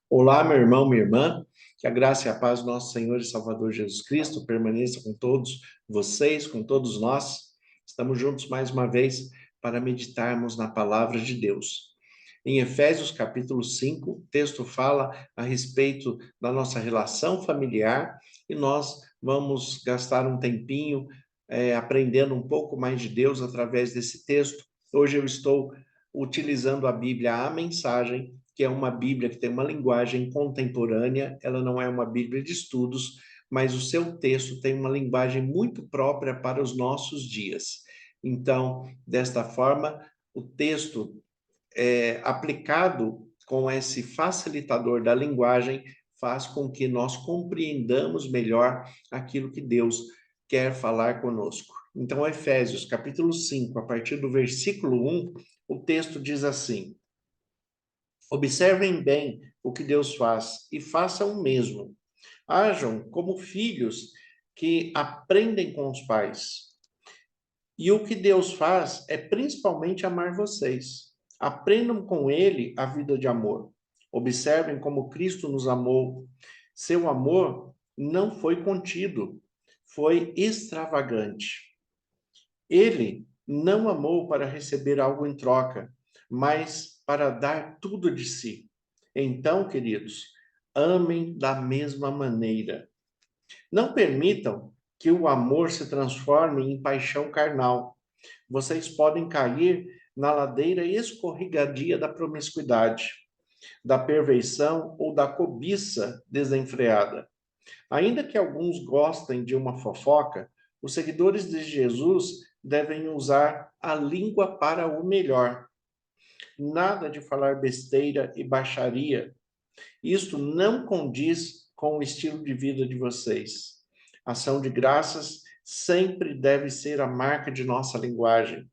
Olá, meu irmão, minha irmã, que a graça e a paz do nosso Senhor e Salvador Jesus Cristo permaneça com todos vocês, com todos nós. Estamos juntos mais uma vez para meditarmos na palavra de Deus. Em Efésios capítulo 5, o texto fala a respeito da nossa relação familiar e nós vamos gastar um tempinho aprendendo um pouco mais de Deus através desse texto. Hoje eu estou utilizando a Bíblia, a mensagem, que é uma Bíblia que tem uma linguagem contemporânea, ela não é uma Bíblia de estudos, mas o seu texto tem uma linguagem muito própria para os nossos dias. Então, desta forma, o texto aplicado com esse facilitador da linguagem faz com que nós compreendamos melhor aquilo que Deus quer falar conosco. Então, Efésios capítulo 5, a partir do versículo 1, o texto diz assim: Observem bem o que Deus faz e façam o mesmo. Hajam como filhos que aprendem com os pais. E o que Deus faz é principalmente amar vocês. Aprendam com ele a vida de amor. Observem como Cristo nos amou. Seu amor não foi contido, foi extravagante. Ele não amou para receber algo em troca, mas para dar tudo de si. Então, queridos, amem da mesma maneira. Não permitam que o amor se transforme em paixão carnal. Vocês podem cair na ladeira escorregadia da promiscuidade, da perversão ou da cobiça desenfreada. Ainda que alguns gostem de uma fofoca, os seguidores de Jesus devem usar a língua para o melhor. Nada de falar besteira e baixaria. Isto não condiz com o estilo de vida de vocês. Ação de graças sempre deve ser a marca de nossa linguagem.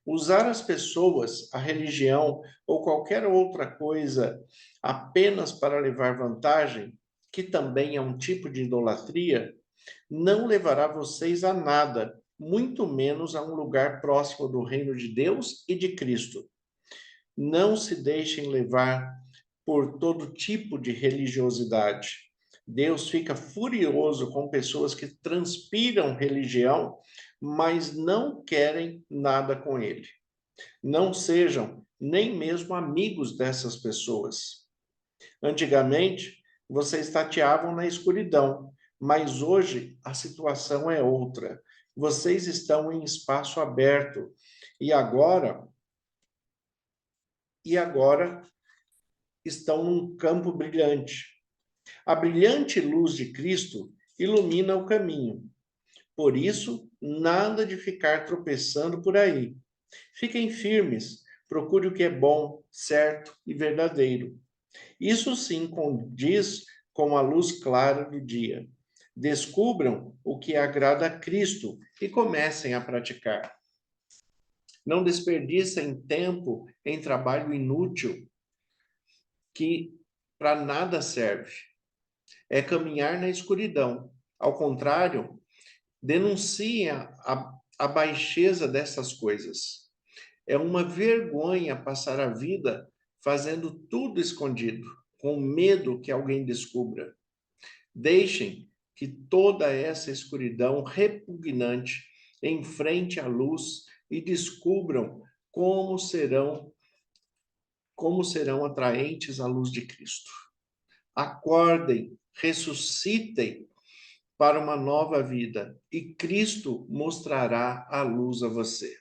Usar as pessoas, a religião ou qualquer outra coisa apenas para levar vantagem, que também é um tipo de idolatria, não levará vocês a nada, muito menos a um lugar próximo do reino de Deus e de Cristo. Não se deixem levar por todo tipo de religiosidade. Deus fica furioso com pessoas que transpiram religião, mas não querem nada com ele. Não sejam nem mesmo amigos dessas pessoas. Antigamente, vocês tateavam na escuridão, mas hoje a situação é outra. Vocês estão em espaço aberto e agora estão num campo brilhante. A brilhante luz de Cristo ilumina o caminho. Por isso, nada de ficar tropeçando por aí. Fiquem firmes, procure o que é bom, certo e verdadeiro. Isso sim condiz com a luz clara do dia. Descubram o que agrada a Cristo e comecem a praticar. Não desperdicem tempo em trabalho inútil que para nada serve. É caminhar na escuridão. Ao contrário, denunciem a baixeza dessas coisas. É uma vergonha passar a vida fazendo tudo escondido, com medo que alguém descubra. Deixem que toda essa escuridão repugnante enfrente a luz e descubram como serão atraentes à luz de Cristo. Acordem, ressuscitem para uma nova vida e Cristo mostrará a luz a você.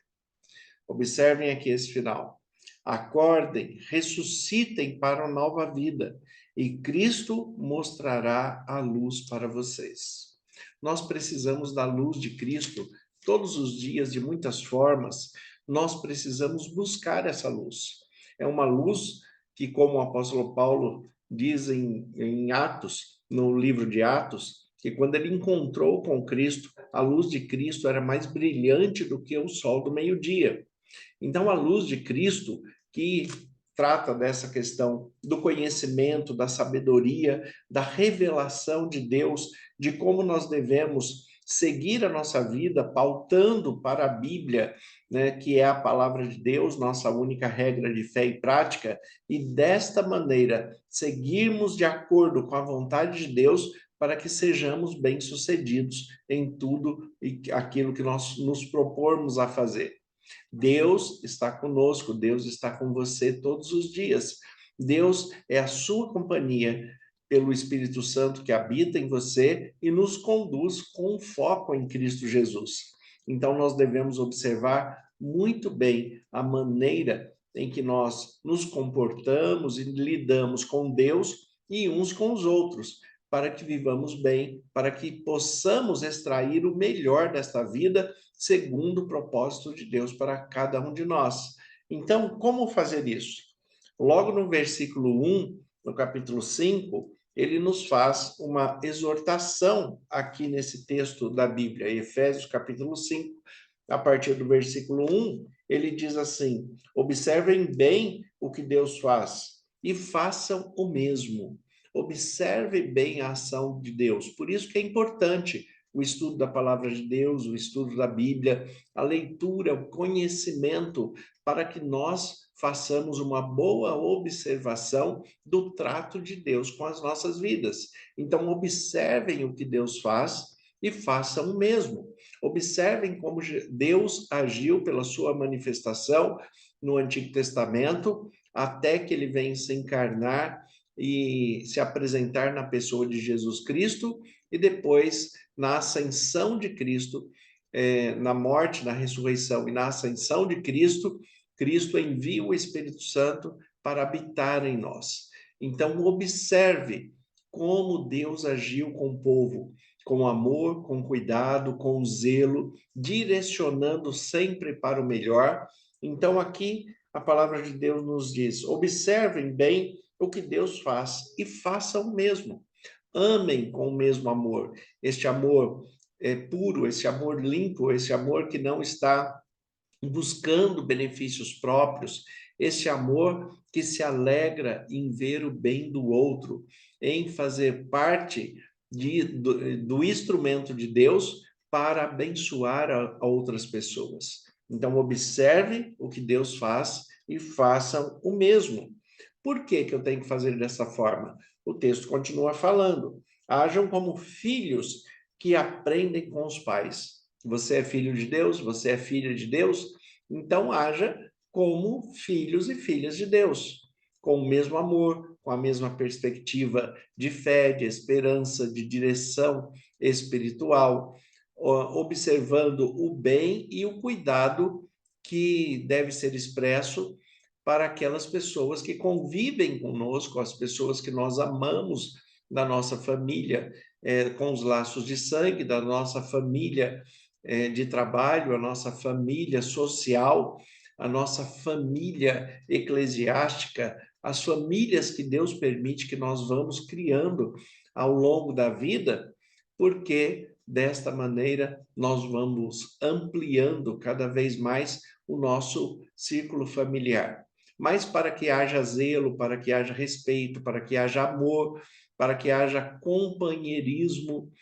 Observem aqui esse final. Acordem, ressuscitem para uma nova vida e Cristo mostrará a luz para vocês. Nós precisamos da luz de Cristo todos os dias, de muitas formas. Nós precisamos buscar essa luz. É uma luz que, como o apóstolo Paulo diz em Atos, no livro de Atos, que quando ele encontrou com Cristo, a luz de Cristo era mais brilhante do que o sol do meio-dia. Então, a luz de Cristo, que trata dessa questão do conhecimento, da sabedoria, da revelação de Deus, de como nós devemos seguir a nossa vida pautando para a Bíblia, né, que é a palavra de Deus, nossa única regra de fé e prática, e desta maneira seguirmos de acordo com a vontade de Deus para que sejamos bem-sucedidos em tudo e aquilo que nós nos propormos a fazer. Deus está conosco, Deus está com você todos os dias. Deus é a sua companhia pelo Espírito Santo que habita em você e nos conduz com foco em Cristo Jesus. Então, nós devemos observar muito bem a maneira em que nós nos comportamos e lidamos com Deus e uns com os outros, para que vivamos bem, para que possamos extrair o melhor desta vida segundo o propósito de Deus para cada um de nós. Então, como fazer isso? Logo no versículo 1, no capítulo 5, ele nos faz uma exortação aqui nesse texto da Bíblia, Efésios capítulo 5, a partir do versículo 1, ele diz assim: observem bem o que Deus faz e façam o mesmo. Observe bem a ação de Deus. Por isso que é importante o estudo da palavra de Deus, o estudo da Bíblia, a leitura, o conhecimento, para que nós façamos uma boa observação do trato de Deus com as nossas vidas. Então, observem o que Deus faz e façam o mesmo. Observem como Deus agiu pela sua manifestação no Antigo Testamento, até que ele venha se encarnar e se apresentar na pessoa de Jesus Cristo, e depois na ascensão de Cristo, na morte, na ressurreição e na ascensão de Cristo, Cristo envia o Espírito Santo para habitar em nós. Então, observe como Deus agiu com o povo, com amor, com cuidado, com zelo, direcionando sempre para o melhor. Então, aqui a palavra de Deus nos diz: observem bem o que Deus faz e façam o mesmo. Amem com o mesmo amor. Este amor é puro, esse amor limpo, esse amor que não está buscando benefícios próprios, esse amor que se alegra em ver o bem do outro, em fazer parte do instrumento de Deus para abençoar a outras pessoas. Então, observe o que Deus faz e façam o mesmo. Por que que eu tenho que fazer dessa forma? O texto continua falando: hajam como filhos que aprendem com os pais. Você é filho de Deus, você é filha de Deus, então haja como filhos e filhas de Deus, com o mesmo amor, com a mesma perspectiva de fé, de esperança, de direção espiritual, observando o bem e o cuidado que deve ser expresso para aquelas pessoas que convivem conosco, as pessoas que nós amamos da nossa família, com os laços de sangue, da nossa família de trabalho, a nossa família social, a nossa família eclesiástica, as famílias que Deus permite que nós vamos criando ao longo da vida, porque desta maneira nós vamos ampliando cada vez mais o nosso círculo familiar. Mas para que haja zelo, para que haja respeito, para que haja amor, para que haja companheirismo,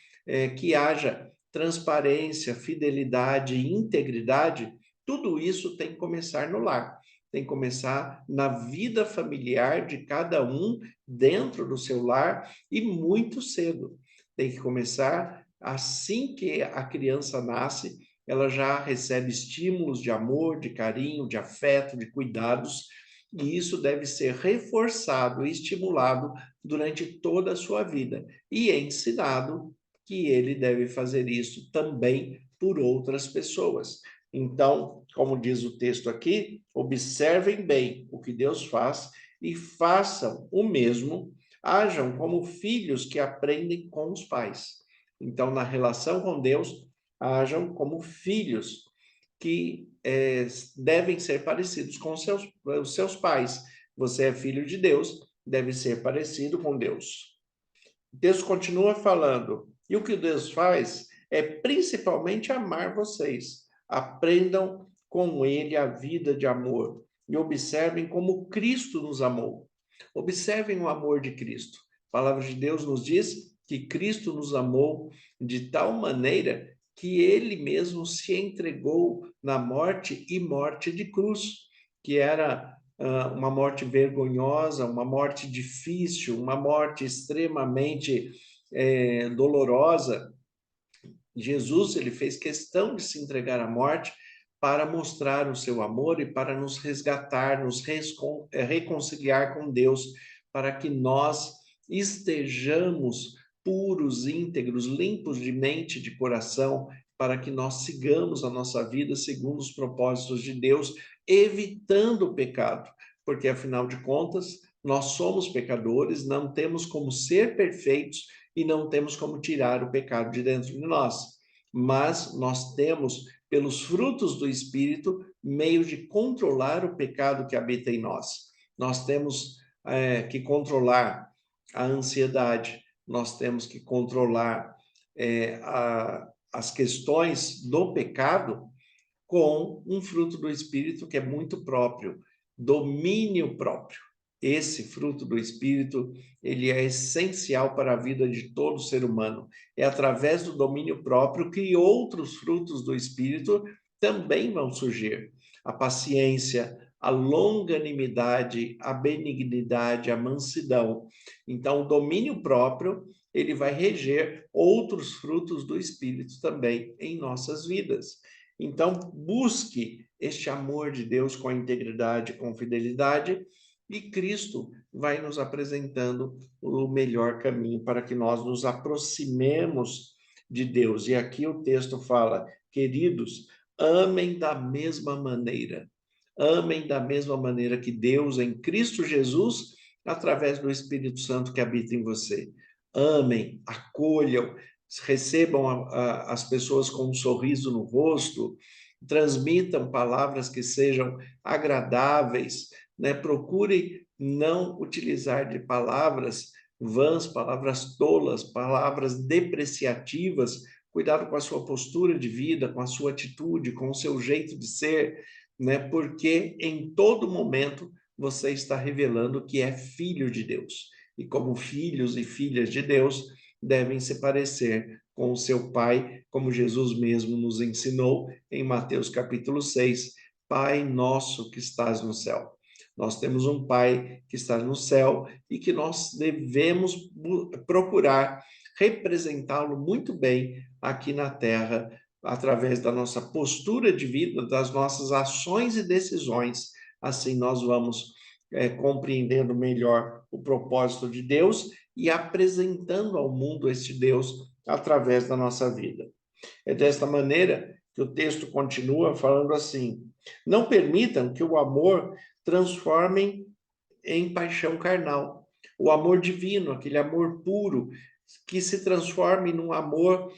que haja transparência, fidelidade e integridade, tudo isso tem que começar no lar. Tem que começar na vida familiar de cada um, dentro do seu lar, e muito cedo. Tem que começar assim que a criança nasce, ela já recebe estímulos de amor, de carinho, de afeto, de cuidados, e isso deve ser reforçado e estimulado durante toda a sua vida e ensinado que ele deve fazer isso também por outras pessoas. Então, como diz o texto aqui, observem bem o que Deus faz e façam o mesmo, hajam como filhos que aprendem com os pais. Então, na relação com Deus, hajam como filhos que devem ser parecidos com os seus pais. Você é filho de Deus, deve ser parecido com Deus. O texto continua falando, e o que Deus faz é principalmente amar vocês. Aprendam com ele a vida de amor e observem como Cristo nos amou. Observem o amor de Cristo. A palavra de Deus nos diz que Cristo nos amou de tal maneira que ele mesmo se entregou na morte e morte de cruz, que era uma morte vergonhosa, uma morte difícil, uma morte extremamente dolorosa. Jesus, ele fez questão de se entregar à morte para mostrar o seu amor e para nos resgatar, nos reconciliar com Deus, para que nós estejamos puros, íntegros, limpos de mente e de coração, para que nós sigamos a nossa vida segundo os propósitos de Deus, evitando o pecado, porque afinal de contas, nós somos pecadores, não temos como ser perfeitos e não temos como tirar o pecado de dentro de nós. Mas nós temos, pelos frutos do Espírito, meio de controlar o pecado que habita em nós. Nós temos que controlar a ansiedade, nós temos que controlar as questões do pecado com um fruto do Espírito que é muito próprio, domínio próprio. Esse fruto do Espírito, ele é essencial para a vida de todo ser humano. É através do domínio próprio que outros frutos do Espírito também vão surgir. A paciência, a longanimidade, a benignidade, a mansidão. Então, o domínio próprio, ele vai reger outros frutos do Espírito também em nossas vidas. Então, busque este amor de Deus com integridade, com fidelidade, e Cristo vai nos apresentando o melhor caminho para que nós nos aproximemos de Deus. E aqui o texto fala: queridos, amem da mesma maneira. Amem da mesma maneira que Deus em Cristo Jesus, através do Espírito Santo que habita em você. Amem, acolham, recebam as pessoas com um sorriso no rosto, transmitam palavras que sejam agradáveis, né? Procure não utilizar de palavras vãs, palavras tolas, palavras depreciativas. Cuidado com a sua postura de vida, com a sua atitude, com o seu jeito de ser, né? Porque em todo momento você está revelando que é filho de Deus. E como filhos e filhas de Deus, devem se parecer com o seu Pai, como Jesus mesmo nos ensinou em Mateus capítulo 6, Pai nosso que estás no céu. Nós temos um Pai que está no céu e que nós devemos procurar representá-lo muito bem aqui na terra, através da nossa postura de vida, das nossas ações e decisões. Assim nós vamos compreendendo melhor o propósito de Deus e apresentando ao mundo este Deus através da nossa vida. É desta maneira que o texto continua falando assim: não permitam que o amor transforme em paixão carnal. O amor divino, aquele amor puro, que se transforme num amor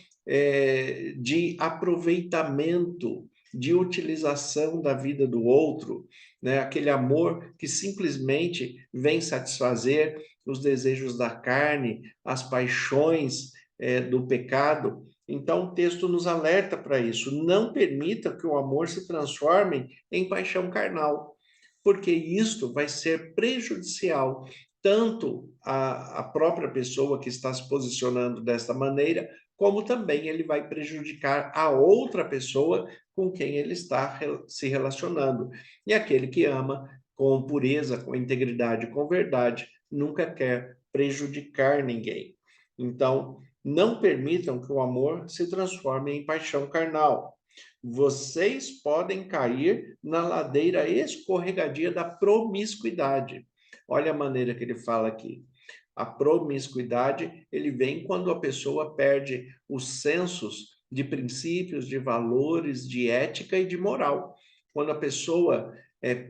de aproveitamento, de utilização da vida do outro, né? Aquele amor que simplesmente vem satisfazer os desejos da carne, as paixões do pecado. Então, o texto nos alerta para isso. Não permita que o amor se transforme em paixão carnal, porque isto vai ser prejudicial tanto à própria pessoa que está se posicionando desta maneira, como também ele vai prejudicar a outra pessoa com quem ele está se relacionando. E aquele que ama com pureza, com integridade, com verdade, nunca quer prejudicar ninguém. Então, não permitam que o amor se transforme em paixão carnal. Vocês podem cair na ladeira escorregadia da promiscuidade. Olha a maneira que ele fala aqui. A promiscuidade, ele vem quando a pessoa perde os sensos de princípios, de valores, de ética e de moral. Quando a pessoa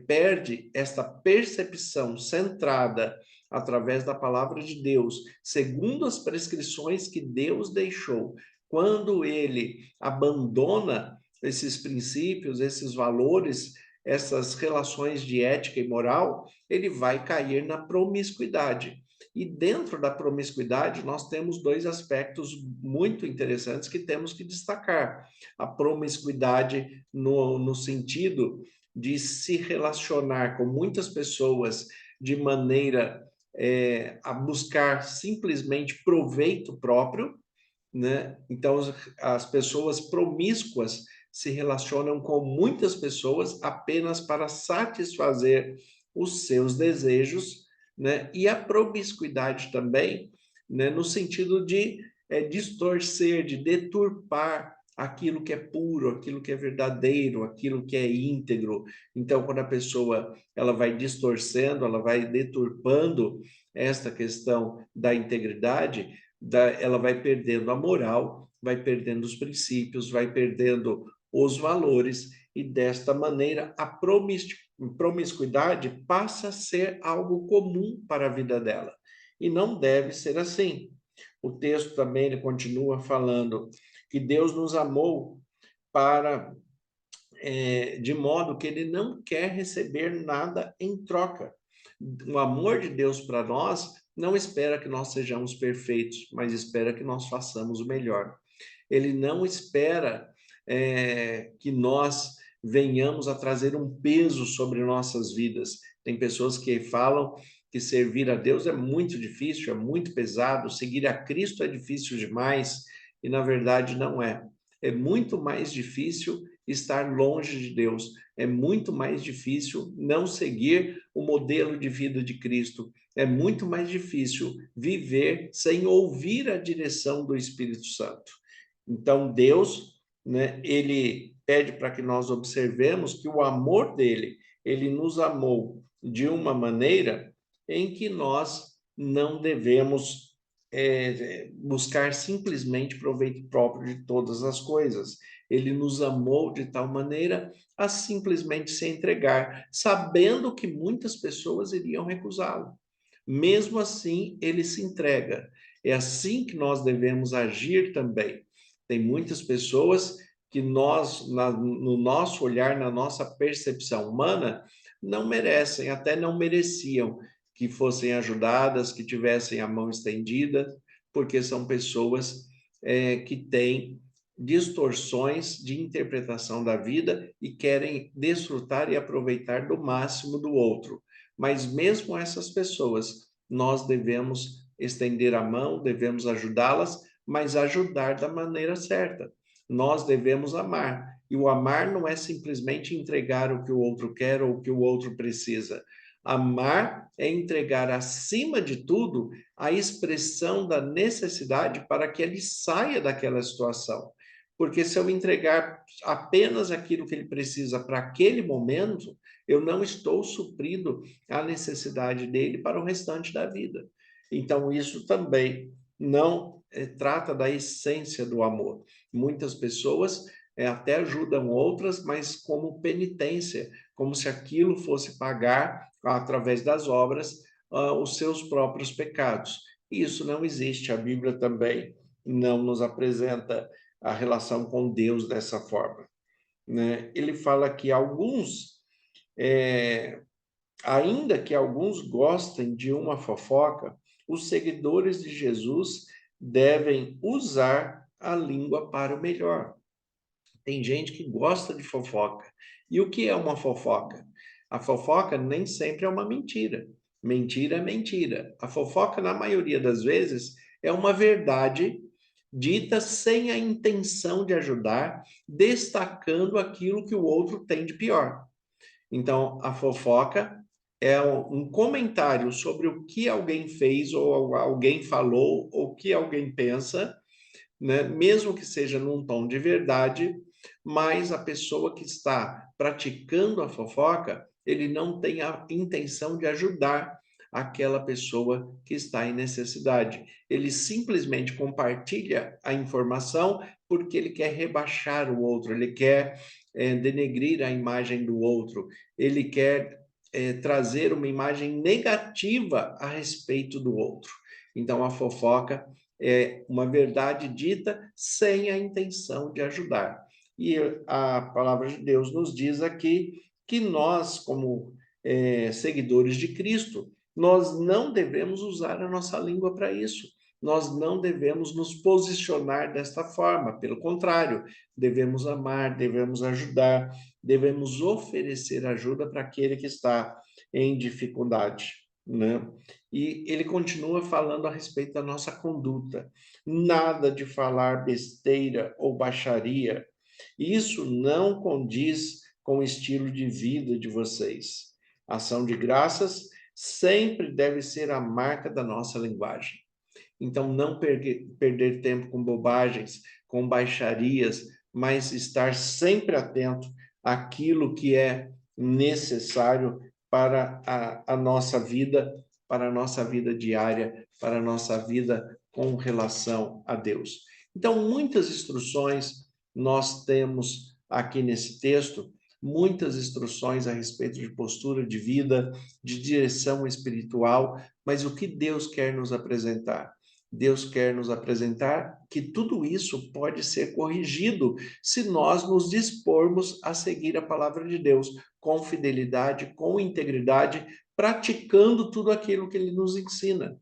perde esta percepção centrada através da palavra de Deus, segundo as prescrições que Deus deixou, quando ele abandona esses princípios, esses valores, essas relações de ética e moral, ele vai cair na promiscuidade. E dentro da promiscuidade, nós temos dois aspectos muito interessantes que temos que destacar. A promiscuidade no sentido de se relacionar com muitas pessoas de maneira a buscar simplesmente proveito próprio, né? Então, as pessoas promíscuas se relacionam com muitas pessoas apenas para satisfazer os seus desejos, né? E a promiscuidade também, né? No sentido de distorcer, de deturpar aquilo que é puro, aquilo que é verdadeiro, aquilo que é íntegro. Então, quando a pessoa ela vai distorcendo, ela vai deturpando esta questão da integridade, ela vai perdendo a moral, vai perdendo os princípios, vai perdendo os valores, e desta maneira a promiscuidade passa a ser algo comum para a vida dela. E não deve ser assim. O texto também ele continua falando que Deus nos amou para de modo que ele não quer receber nada em troca. O amor de Deus para nós não espera que nós sejamos perfeitos, mas espera que nós façamos o melhor. Ele não espera que nós venhamos a trazer um peso sobre nossas vidas. Tem pessoas que falam que servir a Deus é muito difícil, é muito pesado, seguir a Cristo é difícil demais, e na verdade não é. É muito mais difícil estar longe de Deus, é muito mais difícil não seguir o modelo de vida de Cristo, é muito mais difícil viver sem ouvir a direção do Espírito Santo. Então, Deus, né, ele pede para que nós observemos que o amor dele, ele nos amou de uma maneira em que nós não devemos buscar simplesmente proveito próprio de todas as coisas. Ele nos amou de tal maneira a simplesmente se entregar, sabendo que muitas pessoas iriam recusá-lo. Mesmo assim, ele se entrega. É assim que nós devemos agir também. Tem muitas pessoas que nós, no nosso olhar, na nossa percepção humana, não merecem, até não mereciam que fossem ajudadas, que tivessem a mão estendida, porque são pessoas que têm distorções de interpretação da vida e querem desfrutar e aproveitar do máximo do outro. Mas mesmo essas pessoas, nós devemos estender a mão, devemos ajudá-las, mas ajudar da maneira certa. Nós devemos amar. E o amar não é simplesmente entregar o que o outro quer ou o que o outro precisa. Amar é entregar, acima de tudo, a expressão da necessidade para que ele saia daquela situação. Porque se eu entregar apenas aquilo que ele precisa para aquele momento, eu não estou suprindo a necessidade dele para o restante da vida. Então, isso também não trata da essência do amor. Muitas pessoas até ajudam outras, mas como penitência, como se aquilo fosse pagar, através das obras, os seus próprios pecados. E isso não existe. A Bíblia também não nos apresenta a relação com Deus dessa forma, né? Ele fala que ainda que alguns gostem de uma fofoca, os seguidores de Jesus devem usar a língua para o melhor. Tem gente que gosta de fofoca. E o que é uma fofoca? A fofoca nem sempre é uma mentira. Mentira é mentira. A fofoca, na maioria das vezes, é uma verdade dita sem a intenção de ajudar, destacando aquilo que o outro tem de pior. Então, a fofoca é um comentário sobre o que alguém fez, ou alguém falou, ou o que alguém pensa, né? Mesmo que seja num tom de verdade, mas a pessoa que está praticando a fofoca, ele não tem a intenção de ajudar aquela pessoa que está em necessidade. Ele simplesmente compartilha a informação porque ele quer rebaixar o outro, ele quer denegrir a imagem do outro, ele quer trazer uma imagem negativa a respeito do outro. Então, a fofoca é uma verdade dita sem a intenção de ajudar. E a palavra de Deus nos diz aqui que nós, como seguidores de Cristo, nós não devemos usar a nossa língua para isso. Nós não devemos nos posicionar desta forma. Pelo contrário, devemos amar, devemos ajudar, devemos oferecer ajuda para aquele que está em dificuldade. né? E ele continua falando a respeito da nossa conduta. Nada de falar besteira ou baixaria. Isso não condiz com o estilo de vida de vocês. Ação de graças sempre deve ser a marca da nossa linguagem. Então, não perder tempo com bobagens, com baixarias, mas estar sempre atento àquilo que é necessário para a nossa vida, para a nossa vida diária, para a nossa vida com relação a Deus. Então, muitas instruções nós temos aqui nesse texto, muitas instruções a respeito de postura de vida, de direção espiritual, mas o que Deus quer nos apresentar? Deus quer nos apresentar que tudo isso pode ser corrigido se nós nos dispormos a seguir a palavra de Deus com fidelidade, com integridade, praticando tudo aquilo que ele nos ensina.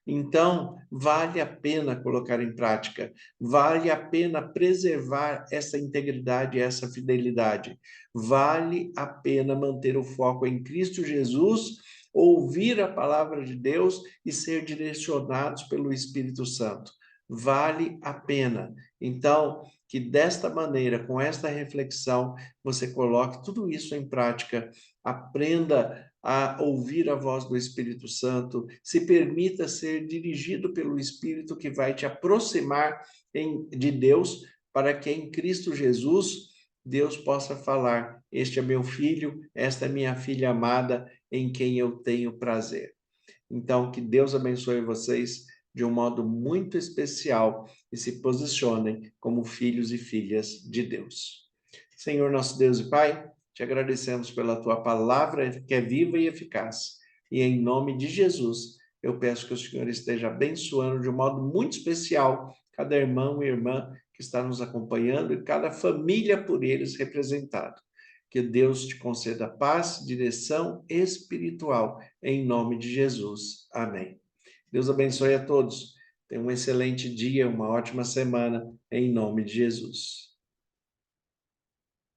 Então, vale a pena colocar em prática, vale a pena preservar essa integridade, essa fidelidade, vale a pena manter o foco em Cristo Jesus, ouvir a palavra de Deus e ser direcionados pelo Espírito Santo. Vale a pena. Então, que desta maneira, com esta reflexão, você coloque tudo isso em prática, aprenda a ouvir a voz do Espírito Santo, se permita ser dirigido pelo Espírito que vai te aproximar de Deus, para que em Cristo Jesus Deus possa falar: este é meu filho, esta é minha filha amada, em quem eu tenho prazer. Então, que Deus abençoe vocês de um modo muito especial e se posicionem como filhos e filhas de Deus. Senhor, nosso Deus e Pai, te agradecemos pela tua palavra que é viva e eficaz. E em nome de Jesus, eu peço que o Senhor esteja abençoando de um modo muito especial cada irmão e irmã que está nos acompanhando e cada família por eles representada. Que Deus te conceda paz, direção espiritual, em nome de Jesus. Amém. Deus abençoe a todos. Tenha um excelente dia, uma ótima semana, em nome de Jesus.